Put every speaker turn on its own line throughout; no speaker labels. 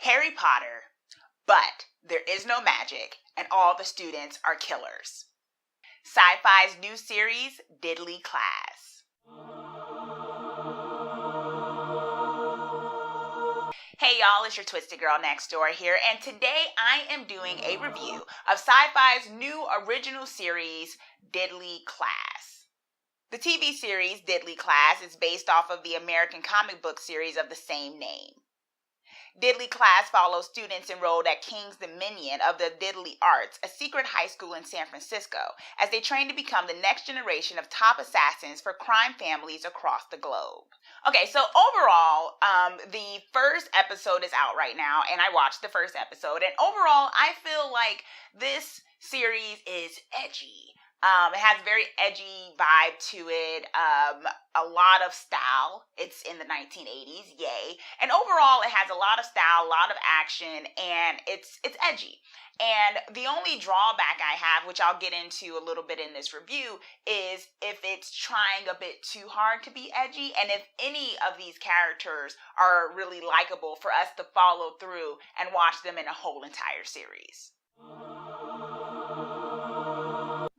Harry Potter, but there is no magic and all the students are killers. SYFY's new series, Diddly Class. Hey y'all, it's your Twisted Girl Next Door here, and today I am doing a review of SYFY's new original series, Diddly Class. The TV series, Diddly Class, is based off of the American comic book series of the same name. Diddly Class follows students enrolled at King's Dominion of the Diddly Arts, a secret high school in San Francisco, as they train to become the next generation of top assassins for crime families across the globe. Okay, so overall, the first episode is out right now, and I watched the first episode, and overall, I feel like this series is edgy. It has a very edgy vibe to it, a lot of style. It's in the 1980s, yay. And overall, it has a lot of style, a lot of action, and it's edgy. And the only drawback I have, which I'll get into a little bit in this review, is if it's trying a bit too hard to be edgy, and if any of these characters are really likable for us to follow through and watch them in a whole entire series.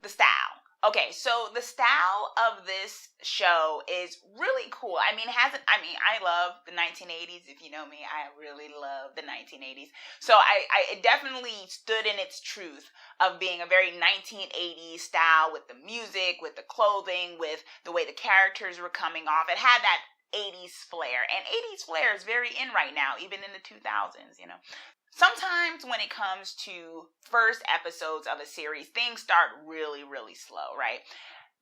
The style. Okay, so the style of this show is really cool. I love the 1980s. If you know me, I really love the 1980s. So it definitely stood in its truth of being a very 1980s style with the music, with the clothing, with the way the characters were coming off. It had that 80s flair, and 80s flair is very in right now, even in the 2000s, you know. Sometimes when it comes to first episodes of a series, things start really, really slow, right?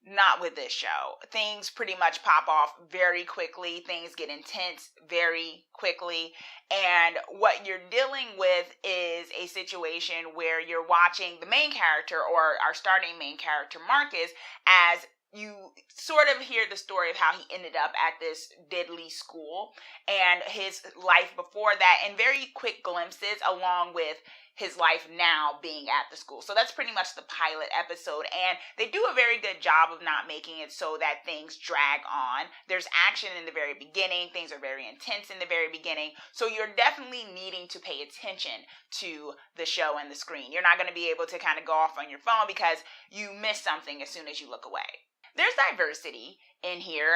Not with this show. Things pretty much pop off very quickly. Things get intense very quickly. And what you're dealing with is a situation where you're watching the main character, or our starting main character, Marcus, as you sort of hear the story of how he ended up at this Diddly school and his life before that, and very quick glimpses along with his life now being at the school. So that's pretty much the pilot episode, and they do a very good job of not making it so that things drag on. There's action in the very beginning. Things are very intense in the very beginning. So you're definitely needing to pay attention to the show and the screen. You're not going to be able to kind of go off on your phone because you miss something as soon as you look away. There's diversity in here.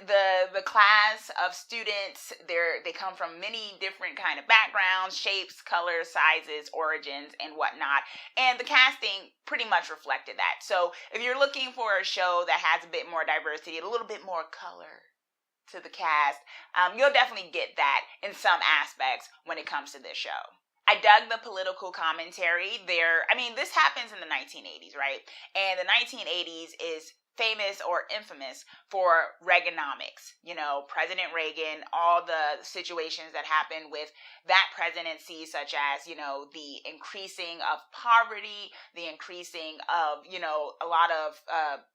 The class of students, they come from many different kind of backgrounds, shapes, colors, sizes, origins, and whatnot. And the casting pretty much reflected that. So if you're looking for a show that has a bit more diversity, a little bit more color to the cast, you'll definitely get that in some aspects when it comes to this show. I dug the political commentary there. This happens in the 1980s, right? And the 1980s is famous or infamous for Reaganomics. You know, President Reagan, all the situations that happened with that presidency, such as, you know, the increasing of poverty, the increasing of, you know, a lot of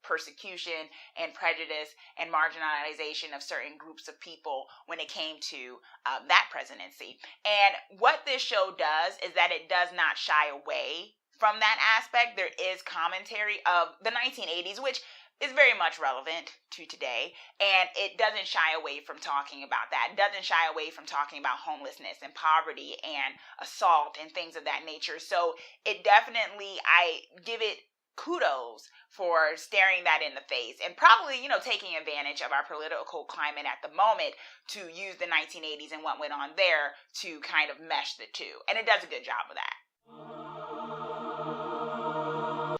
persecution and prejudice and marginalization of certain groups of people when it came to that presidency. And what this show does is that it does not shy away from that aspect. There is commentary of the 1980s, which is very much relevant to today, and it doesn't shy away from talking about that. It doesn't shy away from talking about homelessness and poverty and assault and things of that nature. So it definitely, I give it kudos for staring that in the face and probably, you know, taking advantage of our political climate at the moment to use the 1980s and what went on there to kind of mesh the two. And it does a good job of that.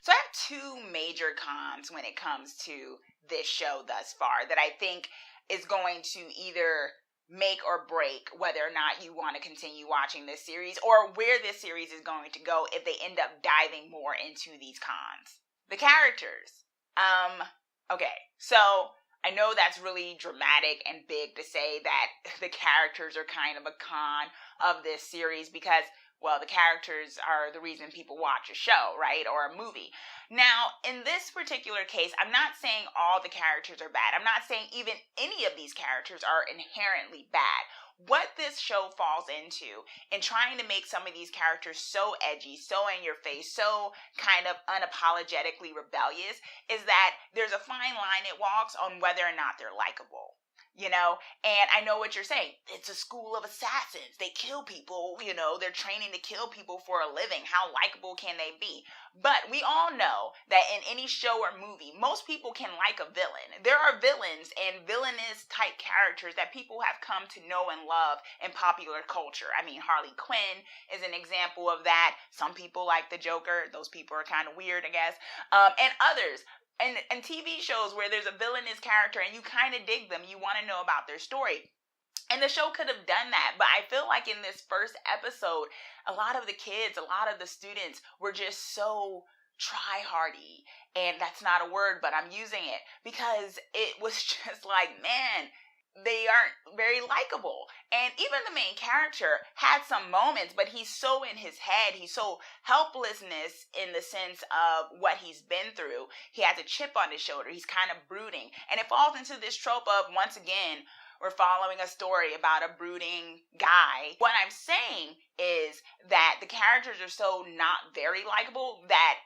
So I have two major cons when it comes to this show thus far that I think is going to either make or break whether or not you want to continue watching this series or where this series is going to go if they end up diving more into these cons. The characters. Okay, so I know that's really dramatic and big to say that the characters are kind of a con of this series because, well, the characters are the reason people watch a show, right? Or a movie. Now, in this particular case, I'm not saying all the characters are bad. I'm not saying even any of these characters are inherently bad. What this show falls into in trying to make some of these characters so edgy, so in your face, so kind of unapologetically rebellious, is that there's a fine line it walks on whether or not they're likable. And I know what you're saying. It's a school of assassins. They kill people, they're training to kill people for a living. How likable can they be? But we all know that in any show or movie, most people can like a villain. There are villains and villainous type characters that people have come to know and love in popular culture. I mean, Harley Quinn is an example of that. Some people like the Joker. Those people are kind of weird, I guess. And others. And TV shows where there's a villainous character and you kind of dig them. You want to know about their story. And the show could have done that. But I feel like in this first episode, a lot of the kids, a lot of the students were just so try-hardy. And that's not a word, but I'm using it. Because it was just like, man, they aren't very likable. And even the main character had some moments, but he's so in his head. He's so helplessness in the sense of what he's been through. He has a chip on his shoulder. He's kind of brooding. And it falls into this trope of, once again, we're following a story about a brooding guy. What I'm saying is that the characters are so not very likable that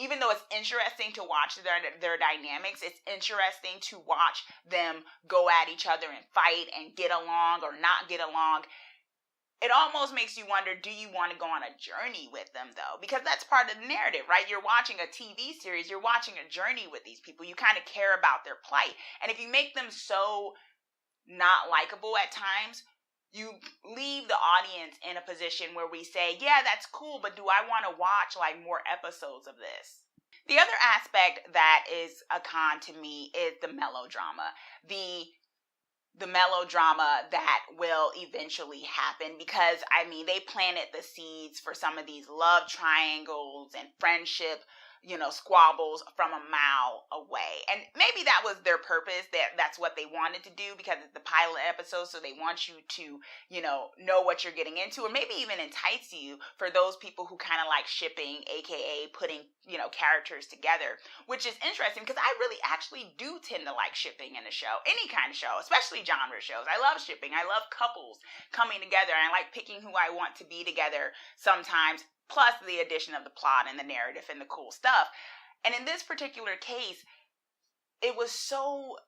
even though it's interesting to watch their dynamics, it's interesting to watch them go at each other and fight and get along or not get along. It almost makes you wonder, do you want to go on a journey with them, though? Because that's part of the narrative, right? You're watching a TV series. You're watching a journey with these people. You kind of care about their plight. And if you make them so not likable at times, you leave the audience in a position where we say, yeah, that's cool, but do I want to watch like more episodes of this? The other aspect that is a con to me is the melodrama. The melodrama that will eventually happen because, they planted the seeds for some of these love triangles and friendship squabbles from a mile away. And maybe that was their purpose, that's what they wanted to do because it's the pilot episode, so they want you to, know what you're getting into, or maybe even entice you for those people who kind of like shipping, aka putting, characters together, which is interesting because I really actually do tend to like shipping in a show, any kind of show, especially genre shows. I love shipping. I love couples coming together. I like picking who I want to be together sometimes, plus the addition of the plot and the narrative and the cool stuff. And in this particular case, it was so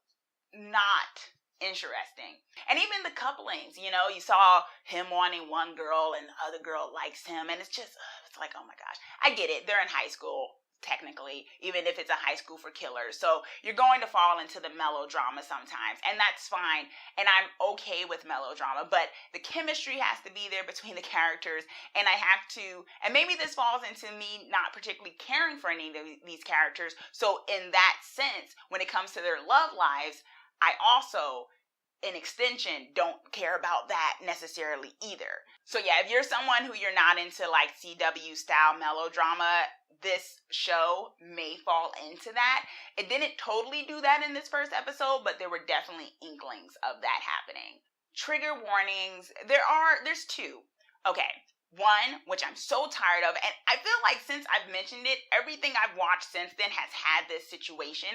not interesting. And even the couplings, you saw him wanting one girl and the other girl likes him. And it's just, it's like, oh my gosh. I get it. They're in high school, technically, even if it's a high school for killers. So you're going to fall into the melodrama sometimes, and that's fine. And I'm okay with melodrama, but the chemistry has to be there between the characters, and I have to, and maybe this falls into me not particularly caring for any of these characters. So in that sense, when it comes to their love lives, I also, in extension, don't care about that necessarily either. So yeah, if you're someone who you're not into like CW style melodrama, this show may fall into that. It didn't totally do that in this first episode, but there were definitely inklings of that happening. Trigger warnings, there's two. Okay. One, which I'm so tired of, and I feel like since I've mentioned it, everything I've watched since then has had this situation.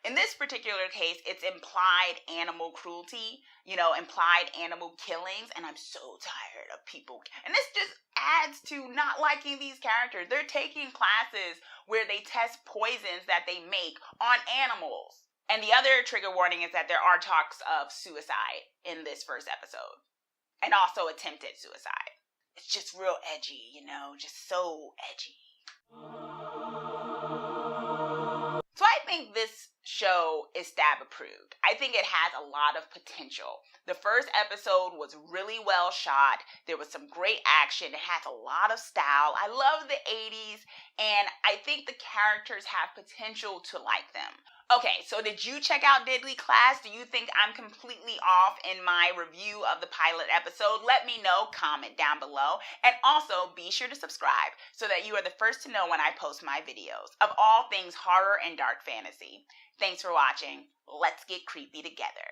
In this particular case, it's implied animal cruelty, implied animal killings, and I'm so tired of people. And this just adds to not liking these characters. They're taking classes where they test poisons that they make on animals. And the other trigger warning is that there are talks of suicide in this first episode, and also attempted suicide. It's just real edgy, just so edgy. So I think this show is stab approved. I think it has a lot of potential. The first episode was really well shot. There was some great action. It has a lot of style. I love the 80s, and I think the characters have potential to like them. Okay, so did you check out Deadly Class? Do you think I'm completely off in my review of the pilot episode? Let me know, comment down below. And also, be sure to subscribe so that you are the first to know when I post my videos of all things horror and dark fantasy. Thanks for watching. Let's get creepy together.